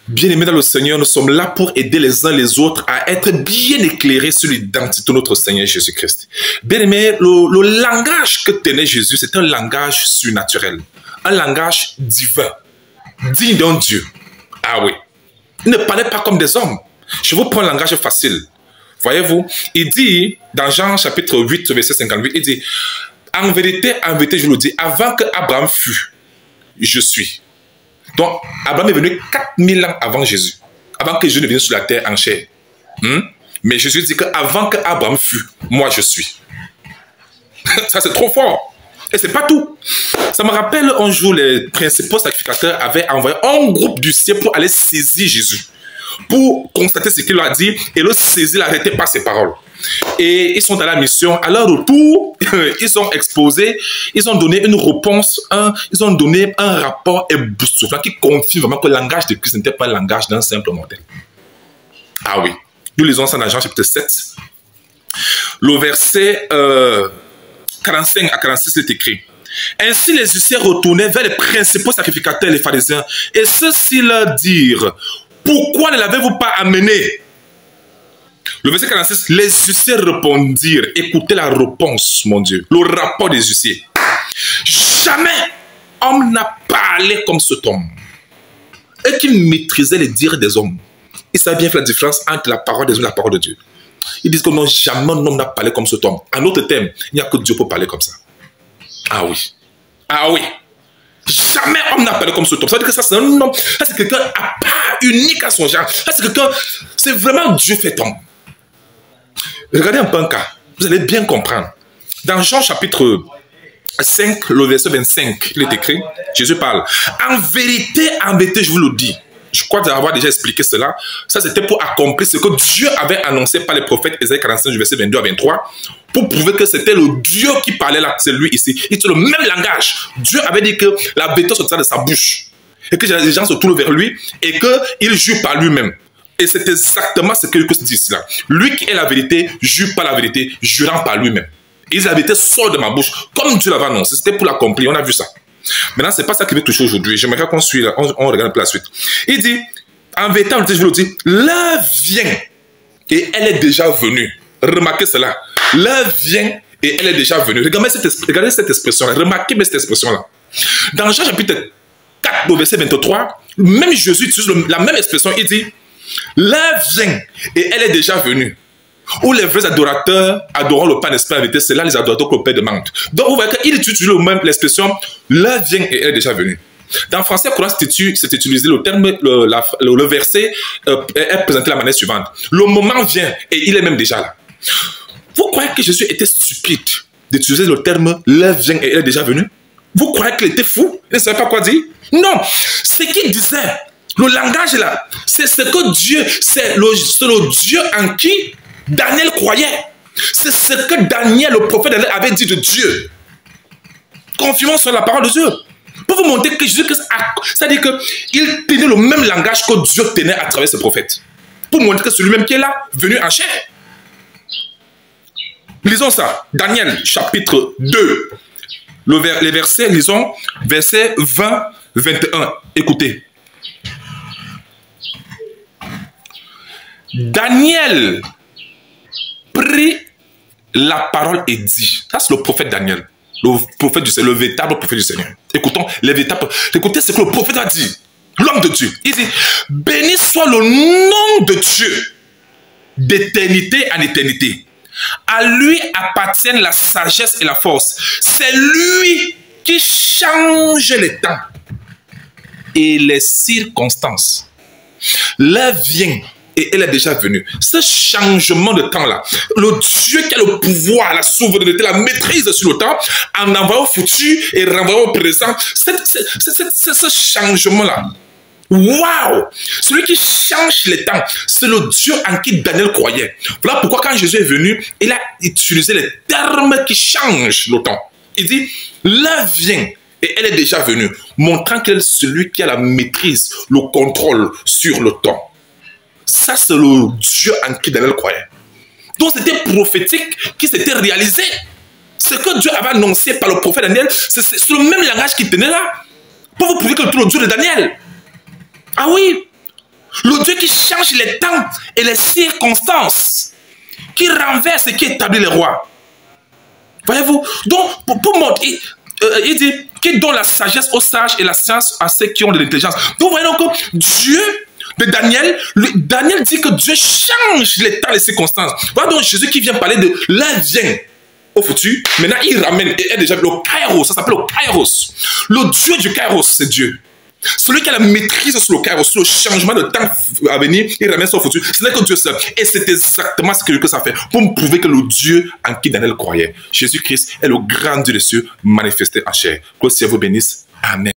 Bien-aimés dans le Seigneur, nous sommes là pour aider les uns les autres à être bien éclairés sur l'identité de notre Seigneur Jésus-Christ. Bien-aimés, le langage que tenait Jésus, c'est un langage surnaturel, un langage divin, digne d'un Dieu. Ah oui. Il ne parlait pas comme des hommes. Je vous prends un langage facile. Voyez-vous, il dit, dans Jean chapitre 8, verset 58, il dit, en vérité, je vous le dis, avant que Abraham fût, je suis. Donc, Abraham est venu 4000 ans avant Jésus, avant que Jésus ne vienne sur la terre en chair. Mais Jésus dit qu'avant que Abraham fût, moi je suis. Ça, c'est trop fort. Et c'est pas tout. Ça me rappelle un jour, les principaux sacrificateurs avaient envoyé un groupe du ciel pour aller saisir Jésus, pour constater ce qu'il leur a dit et le saisir, l'arrêter par ses paroles. Et ils sont dans la mission. À leur retour, ils ont exposé, ils ont donné une réponse, ils ont donné un rapport éboustouflant qui confirme vraiment que le langage de Christ n'était pas le langage d'un simple mortel. Ah oui. Nous lisons ça dans Jean chapitre 7. Le verset 45 à 46 est écrit. Ainsi les huissiers retournaient vers les principaux sacrificateurs, les pharisiens, et ceux-ci leur dirent, pourquoi ne l'avez-vous pas amené? Le verset 46, les huissiers répondirent, écoutez la réponse, mon Dieu, le rapport des huissiers. Jamais homme n'a parlé comme cet homme. Et qu'il maîtrisait les dires des hommes. Il savait bien faire la différence entre la parole des hommes et la parole de Dieu. Ils disent que non, jamais un homme n'a parlé comme cet homme. En autre terme, il n'y a que Dieu pour parler comme ça. Ah oui. Ah oui. Jamais homme n'a parlé comme cet homme. Ça veut dire que ça, c'est un homme. Ça, c'est quelqu'un à part, unique à son genre. Ça, c'est quelqu'un. C'est vraiment Dieu fait homme. Regardez un peu un cas. Vous allez bien comprendre. Dans Jean chapitre 5, le verset 25, il est écrit, Jésus parle. En vérité, je vous le dis. Je crois avoir déjà expliqué cela. Ça, c'était pour accomplir ce que Dieu avait annoncé par les prophètes Ésaïe 45, du verset 22 à 23, pour prouver que c'était le Dieu qui parlait là, c'est lui ici. Il utilise le même langage. Dieu avait dit que la vérité sortira de sa bouche, et que les gens se tournent vers lui, et qu'il jure par lui-même. Et c'est exactement ce que Christ dit ici là. Lui qui est la vérité, jure par la vérité, jurant par lui-même. Et la vérité sort de ma bouche, comme Dieu l'avait annoncé. C'était pour l'accomplir, on a vu ça. Maintenant, ce n'est pas ça qui veut toucher aujourd'hui. J'aimerais qu'on suive, on regarde la suite. Il dit, en vérité, je vous le dis, l'heure vient et elle est déjà venue. Remarquez cela. L'heure vient et elle est déjà venue. Regardez cette expression-là. Remarquez bien cette expression-là. Dans Jean chapitre 4, verset 23, même Jésus utilise la même expression. Il dit, l'heure vient et elle est déjà venue. Où les vrais adorateurs adorant le Père d'esprit vérité, c'est là les adorateurs que le Père demande. Donc vous voyez qu'il utilise l'expression l'heure vient et elle est déjà venue. Dans le français courant, c'est utilisé le terme, le verset est présenté de la manière suivante. Le moment vient et il est même déjà là. Vous croyez que Jésus était stupide d'utiliser le terme l'heure vient et elle est déjà venue? Vous croyez qu'il était fou? Il ne savait pas quoi dire? Non. Ce qu'il disait, le langage là, c'est ce que Dieu, c'est le Dieu en qui Daniel croyait. C'est ce que Daniel, le prophète Daniel, avait dit de Dieu. Confirmons sur la parole de Dieu. Pour vous montrer que Jésus, c'est-à-dire qu'il tenait le même langage que Dieu tenait à travers ses prophètes. Pour montrer que c'est lui-même qui est là, venu en chair. Lisons ça. Daniel, chapitre 2. Les versets, lisons, versets 20-21. Écoutez. Daniel prit la parole et dit. Ça, c'est le prophète Daniel. Le prophète du Seigneur, le véritable prophète du Seigneur. Écoutez ce que le prophète a dit. L'homme de Dieu. Il dit, béni soit le nom de Dieu d'éternité en éternité. À lui appartiennent la sagesse et la force. C'est lui qui change les temps et les circonstances. L'heure vient et elle est déjà venue. Ce changement de temps-là, le Dieu qui a le pouvoir, la souveraineté, la maîtrise sur le temps, en envoyant au futur et renvoyant au présent, ce changement-là. Waouh! Celui qui change les temps, c'est le Dieu en qui Daniel croyait. Voilà pourquoi quand Jésus est venu, il a utilisé les termes qui changent le temps. Il dit, l'heure vient et elle est déjà venue, montrant qu'il est celui qui a la maîtrise, le contrôle sur le temps. Ça, c'est le Dieu en qui Daniel croyait. Donc, c'était prophétique qui s'était réalisé. Ce que Dieu avait annoncé par le prophète Daniel, c'est le même langage qu'il tenait là. Pour vous prouver que tout le Dieu de Daniel. Ah oui. Le Dieu qui change les temps et les circonstances. Qui renverse et qui établit les rois. Voyez-vous? Donc, pour montrer, il dit, qui donne la sagesse aux sages et la science à ceux qui ont de l'intelligence. Donc, vous voyez donc que Dieu de Daniel, Daniel dit que Dieu change les temps et les circonstances. Voilà donc Jésus qui vient parler de l'un vient au futur. Maintenant, il ramène, et est déjà le Kairos, ça s'appelle le Kairos. Le Dieu du Kairos, c'est Dieu. Celui qui a la maîtrise sur le Kairos, sur le changement de temps à venir, il ramène son futur. Ce n'est que Dieu seul. Et c'est exactement ce que ça fait pour me prouver que le Dieu en qui Daniel croyait, Jésus-Christ, est le grand Dieu des cieux manifesté en chair. Que le Seigneur vous bénisse. Amen.